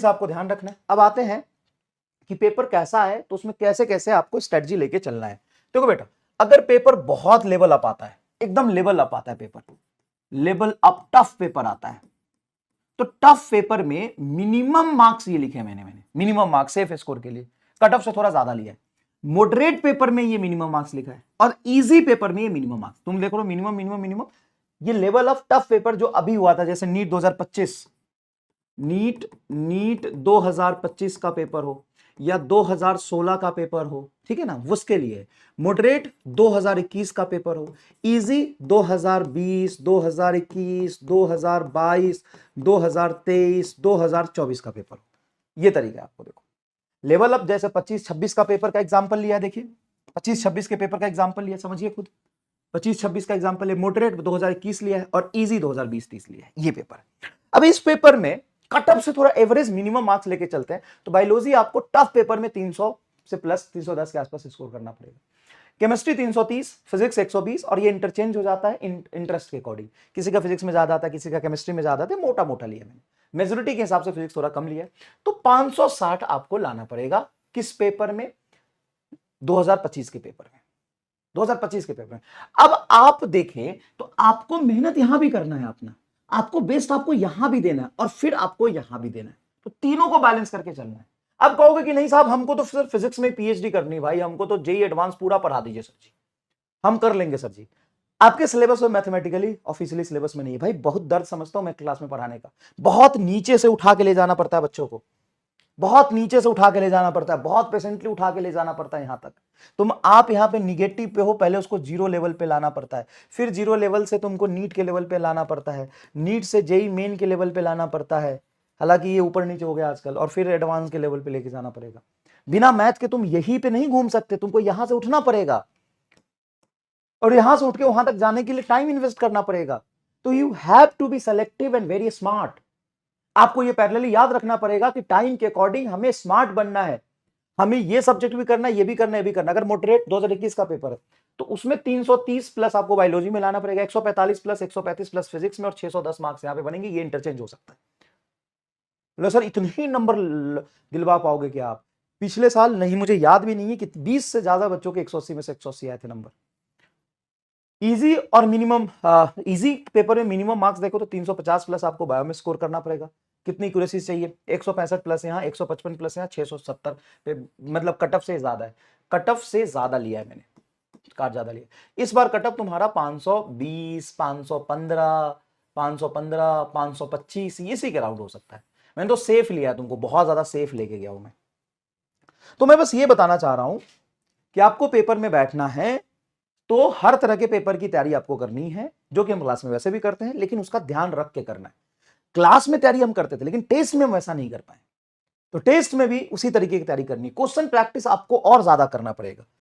आपको ध्यान रखना है। अब आते हैं कि पेपर कैसा है, तो उसमें कैसे कैसे आपको स्ट्रेटजी लेके चलना है। देखो बेटा, अगर पेपर बहुत लेवल अप आता है, एकदम लेवल अप आता है paper, level up tough paper आता है, तो टफ पेपर में मिनिमम मार्क्स ये लिखे मैंने मिनिमम मार्क्स सेफ स्कोर के लिए, कट ऑफ से थोड़ा ज्यादा लिया है। मॉडरेट पेपर में ये मिनिमम मार्क्स लिखा है और इजी पेपर में ये मिनिमम मार्क्स, तुम देख लो मिनिमम मिनिमम मिनिमम। ये लेवल ऑफ टफ पेपर जो अभी हुआ था, जैसे नीट 2025, नीट 2025 का पेपर हो या 2016 का पेपर हो, ठीक है ना, उसके लिए मॉडरेट 2021 का पेपर हो, इजी 2020, 2021, 2022, 2023, 2024 का पेपर हो। ये तरीका है आपको। देखो लेवल अप जैसे 25-26 का पेपर का एग्जांपल लिया, देखिए 25-26 के पेपर का एग्जांपल लिया, समझिए खुद, 25-26 का एग्जांपल है, मॉडरेट 2021 लिया है और इजी 2020-30 लिया है, ये पेपर है। अब इस पेपर में कट ऑफ से थोड़ा एवरेज मिनिमम मार्क्स लेके चलते हैं, तो बायोलॉजी आपको टफ पेपर में 300 से प्लस 310 के आसपास स्कोर करना पड़ेगा, केमिस्ट्री 330, फिजिक्स 120, और ये इंटरचेंज हो जाता है इंटरेस्ट के अकॉर्डिंग, किसी का फिजिक्स में ज्यादा आता है, किसी का केमिस्ट्री में ज्यादा आता है, मोटा मोटा लिया मैंने, मेजोरिटी के हिसाब से फिजिक्स थोड़ा कम लिया है। तो 560 आपको लाना पड़ेगा किस पेपर में, 2025 के पेपर में, 2025 के पेपर में। अब आप देखें तो आपको मेहनत यहां भी करना है अपना, आपको बेस्ट आपको यहां भी देना है और फिर आपको यहां भी देना है, तो तीनों को बैलेंस करके चलना है। अब कहोगे कि नहीं साहब हमको तो सिर्फ फिजिक्स में पीएचडी करनी, भाई हमको तो जेई एडवांस पूरा पढ़ा दीजिए सर जी, हम कर लेंगे सर जी। आपके सिलेबस में मैथमेटिकली ऑफिशियली सिलेबस में नहीं है भाई, बहुत दर्द समझता हूं मैं क्लास में पढ़ाने का, बहुत नीचे से उठा के ले जाना पड़ता है बच्चों को, बहुत नीचे से उठा के ले जाना पड़ता है, बहुत पेशेंटली उठा के ले जाना पड़ता है यहां तक। तुम आप यहां पे निगेटिव पे हो, पहले उसको जीरो लेवल पे लाना पड़ता है, फिर जीरो लेवल से तुमको नीट के लेवल पे लाना पड़ता है, नीट से जेई मेन के लेवल पे लाना पड़ता है, हालांकि ये ऊपर नीचे हो गया आजकल, और फिर एडवांस के लेवल पे लेके जाना पड़ेगा। बिना मैथ के तुम यहीं पे नहीं घूम सकते, तुमको यहां से उठना पड़ेगा और यहां से उठ के वहां तक जाने के लिए टाइम इन्वेस्ट करना पड़ेगा। तो you have to be selective and very smart. आपको ये पैरेलली याद रखना पड़ेगा कि टाइम के अकॉर्डिंग हमें स्मार्ट बनना है, हमें ये सब्जेक्ट भी करना है, ये भी करना है, ये भी करना है। अगर मॉडरेट 2021 का पेपर है तो उसमें 330 प्लस आपको बायोलॉजी में लाना पड़ेगा, 145 प्लस 135 प्लस फिजिक्स में, और 610 मार्क्स यहां पे बनेंगे। ये इंटरचेंज हो सकता है। बोले सर इतने ही नंबर दिलवा पाओगे क्या आप? पिछले साल नहीं, मुझे याद भी नहीं है कि 20 से ज्यादा बच्चों के 180 में से 180 आए थे नंबर। इजी और मिनिमम, इजी पेपर में मिनिमम मार्क्स देखो तो 350 प्लस आपको बायो में स्कोर करना पड़ेगा। कितनी एक्यूरेसी चाहिए? 165 प्लस यहाँ, 155 प्लस यहाँ, 670 पे, मतलब कट ऑफ से ज्यादा है, कट ऑफ से ज्यादा लिया है मैंने, कार्ड ज्यादा लिया। इस बार कट ऑफ तुम्हारा 520, 515, 515, 525 इसी के राउंड हो सकता है। मैंने तो सेफ लिया है, तुमको बहुत ज्यादा सेफ लेके गया हूं मैं। तो मैं बस ये बताना चाह रहा हूं कि आपको पेपर में बैठना है तो हर तरह के पेपर की तैयारी आपको करनी है, जो कि हम क्लास में वैसे भी करते हैं, लेकिन उसका ध्यान रख के करना है। क्लास में तैयारी हम करते थे लेकिन टेस्ट में हम वैसा नहीं कर पाए, तो टेस्ट में भी उसी तरीके की तैयारी करनी, क्वेश्चन प्रैक्टिस आपको और ज्यादा करना पड़ेगा।